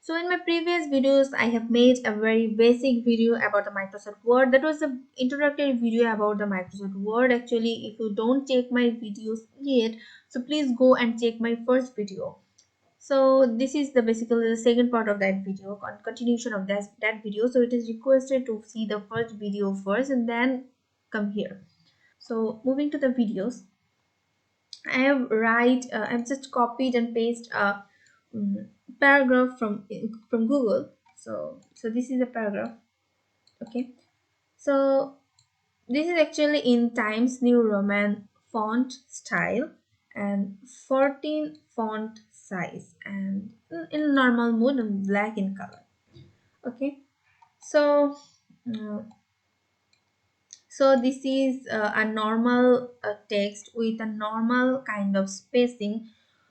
So in my previous videos, I have made a very basic video about the Microsoft Word. That was the introductory video about the Microsoft Word. Actually, if you don't check my videos yet, so please go and check my first video. So this is the basically the second part of that video, continuation of that video. So it is requested to see the first video first and then come here. So moving to the videos, I've just copied and pasted a paragraph from Google. So this is a paragraph. Okay. So this is actually in Times New Roman font style and 14 font size and in normal mode and black in color. Okay. So uh, so this is a normal text with a normal kind of spacing,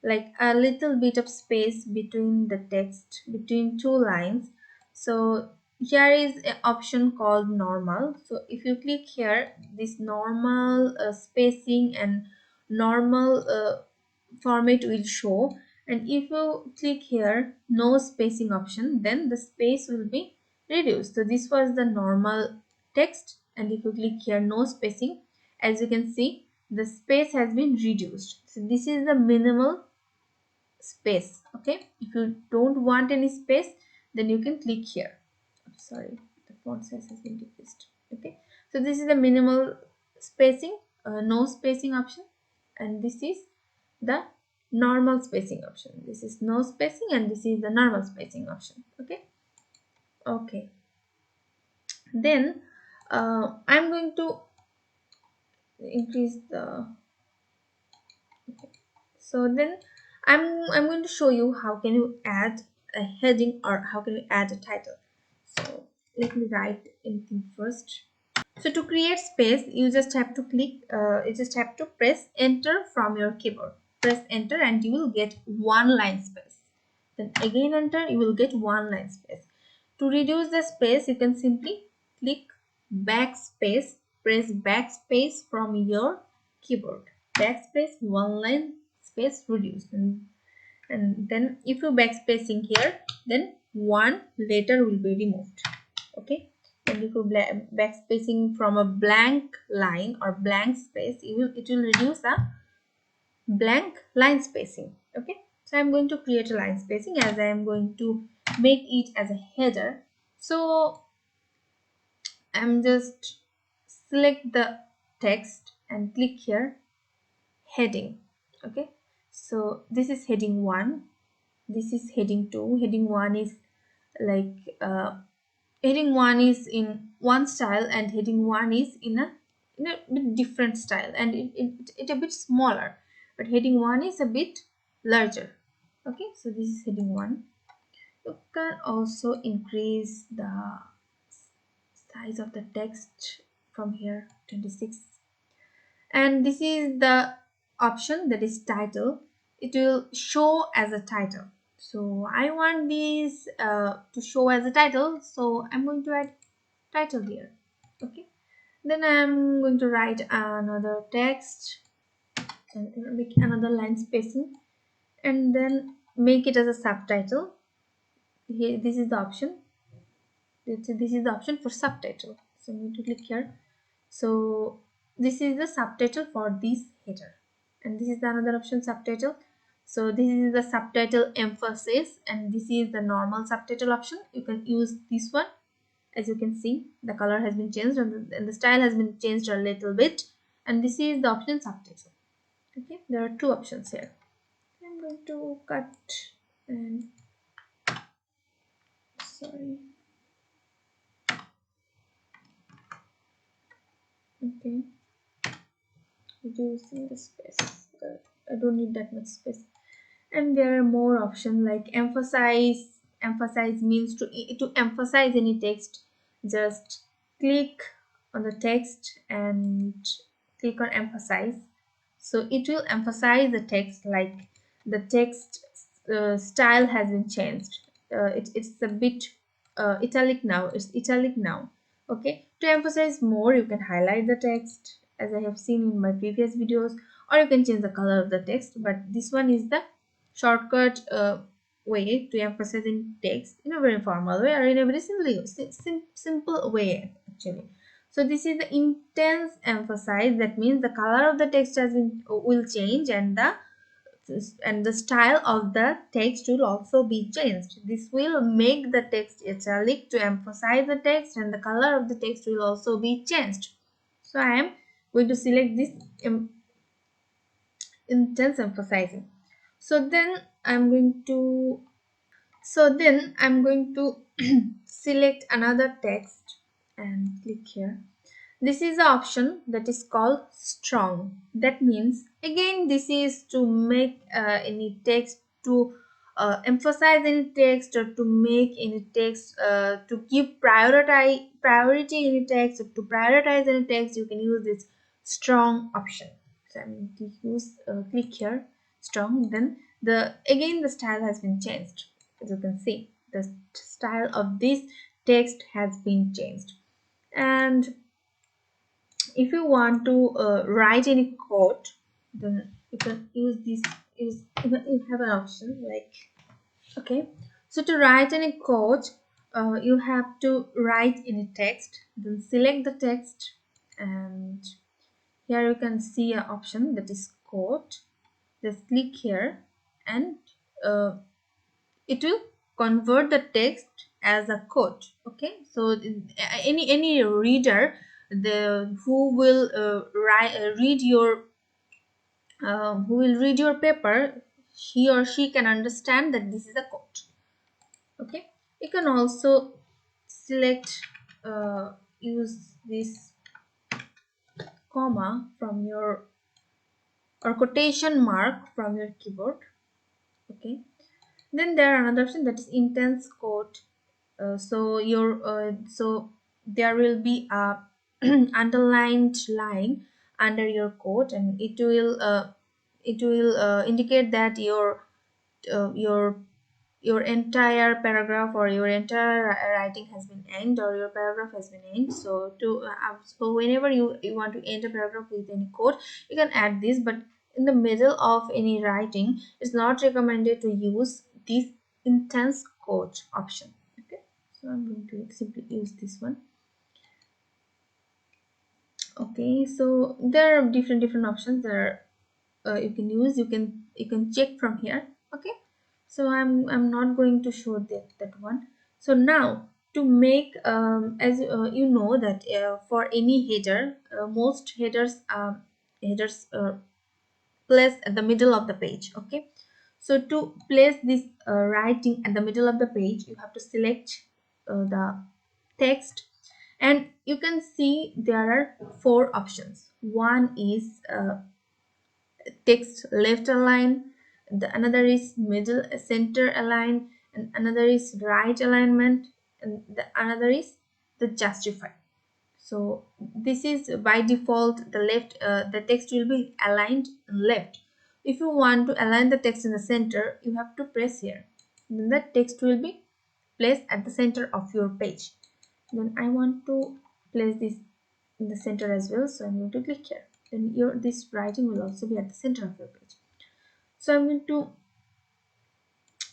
like a little bit of space between the text between two lines. So here is an option called normal. So if you click here, this normal spacing and normal format will show, and if you click here no spacing option, then the space will be reduced. So this was the normal text, and if you click here no spacing, as you can see the space has been reduced. So this is the minimal space. Okay, if you don't want any space, then you can click here. Sorry, the font size has been decreased. Okay, so this is the minimal spacing, no spacing option, and this is the normal spacing option. This is no spacing and this is the normal spacing option. Okay. Okay, then I'm going to increase the, so then I'm going to show you how can you add a heading or how can you add a title. So let me write anything first. So to create space, you just have to press enter from your keyboard. Press enter and you will get one line space. Then again enter, you will get one line space. To reduce the space, you can simply click backspace. Press backspace from your keyboard. Backspace, one line space reduced. And then if you backspacing here, then one letter will be removed. Okay, and if you backspacing from a blank line or blank space, it will reduce a blank line spacing. Okay, so I'm going to create a line spacing as I am going to make it as a header. So I'm just select the text and click here heading. Okay, so this is heading 1, this is heading 2. Heading 1 is like heading 1 is in one style and heading 1 is in a bit different style, and it a bit smaller, but heading 1 is a bit larger. Okay, so this is heading 1. You can also increase the size of the text from here 26, and this is the option that is title. It will show as a title. So I want this to show as a title, so I'm going to add title here. Okay, then I'm going to write another text and make another line spacing and then make it as a subtitle. Here this is the option. This is the option for subtitle, so I'm going to click here. So this is the subtitle for this header, and this is the another option, subtitle. So this is the subtitle emphasis, and this is the normal subtitle option. You can use this one. As you can see, the color has been changed and the style has been changed a little bit, and this is the option subtitle. Okay, there are two options here. I'm going to cut and sorry. Okay, reducing the space. I don't need that much space. And there are more options like emphasize. Emphasize means to emphasize any text. Just click on the text and click on emphasize. So it will emphasize the text, like the text style has been changed. It's a bit italic now. It's italic now. Okay, to emphasize more, you can highlight the text as I have seen in my previous videos, or you can change the color of the text, but this one is the shortcut way to emphasize in text in a very formal way or in a very simple way actually. So this is the intense emphasize. That means the color of the text has been will change, and the style of the text will also be changed. This will make the text italic to emphasize the text, and the color of the text will also be changed. So I am going to select this intense emphasizing. So then I'm going to select another text and click here. This is the option that is called strong. That means again this is to make any text to emphasize any text, or to make any text to give priority any text, or to prioritize any text. You can use this strong option. So I'm going to use click here strong. Then the style has been changed. As you can see, the style of this text has been changed. And if you want to write any code, then you can use this. You have an option like, okay, so to write any code, you have to write any text, then select the text, and here you can see an option that is code. Just click here, and uh, it will convert the text as a code. Okay, so any reader, the who will read your who will read your paper, he or she can understand that this is a code. Okay, you can also select use this comma from your, or quotation mark from your keyboard. Okay, then there are another option that is intense code. So there will be a underlined line under your code, and it will indicate that uh, your your entire paragraph or your entire writing has been end, or your paragraph has been end. So whenever you want to end a paragraph with any code, you can add this. But in the middle of any writing, it's not recommended to use this intense code option. Okay, so I'm going to simply use this one. Okay, so there are different options there. You can use, you can check from here. Okay, so I'm not going to show that one. So now, to make as you know that for any header, most headers place at the middle of the page. Okay, so to place this writing at the middle of the page, you have to select the text, and you can see there are four options. One is text left align, the another is middle center align, and another is right alignment, and the another is the justify. So this is by default the left, the text will be aligned left. If you want to align the text in the center, you have to press here, then the text will be placed at the center of your page. Then I want to place this in the center as well, so I'm going to click here. Then your this writing will also be at the center of your page. So I'm going to,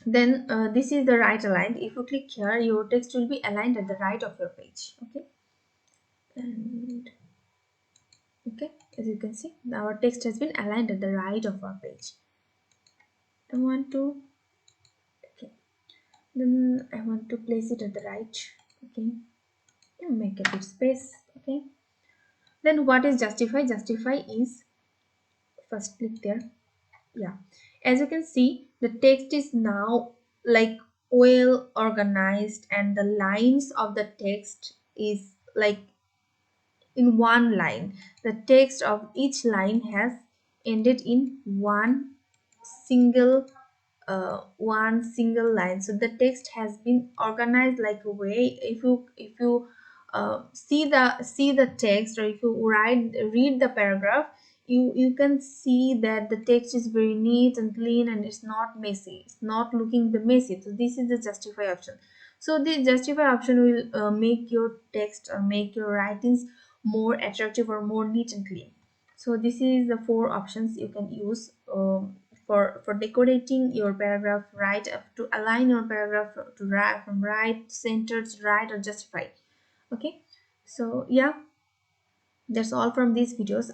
then this is the right aligned. If you click here, your text will be aligned at the right of your page. Okay, and okay, as you can see, our text has been aligned at the right of our page. I want to, okay, then I want to place it at the right. Okay, and make a bit space. Okay, then what is justify? Justify is, first click there. Yeah, as you can see, the text is now like well organized, and the lines of the text is like in one line. The text of each line has ended in single one single line. So the text has been organized like a way. If you see the text, or if you read the paragraph, you can see that the text is very neat and clean, and it's not messy, it's not looking the messy. So this is the justify option. So the justify option will make your text or make your writings more attractive or more neat and clean. So this is the four options you can use for decorating your paragraph, right, to align your paragraph to right, from right, centered, right, or just right. Okay, so yeah, that's all from these videos.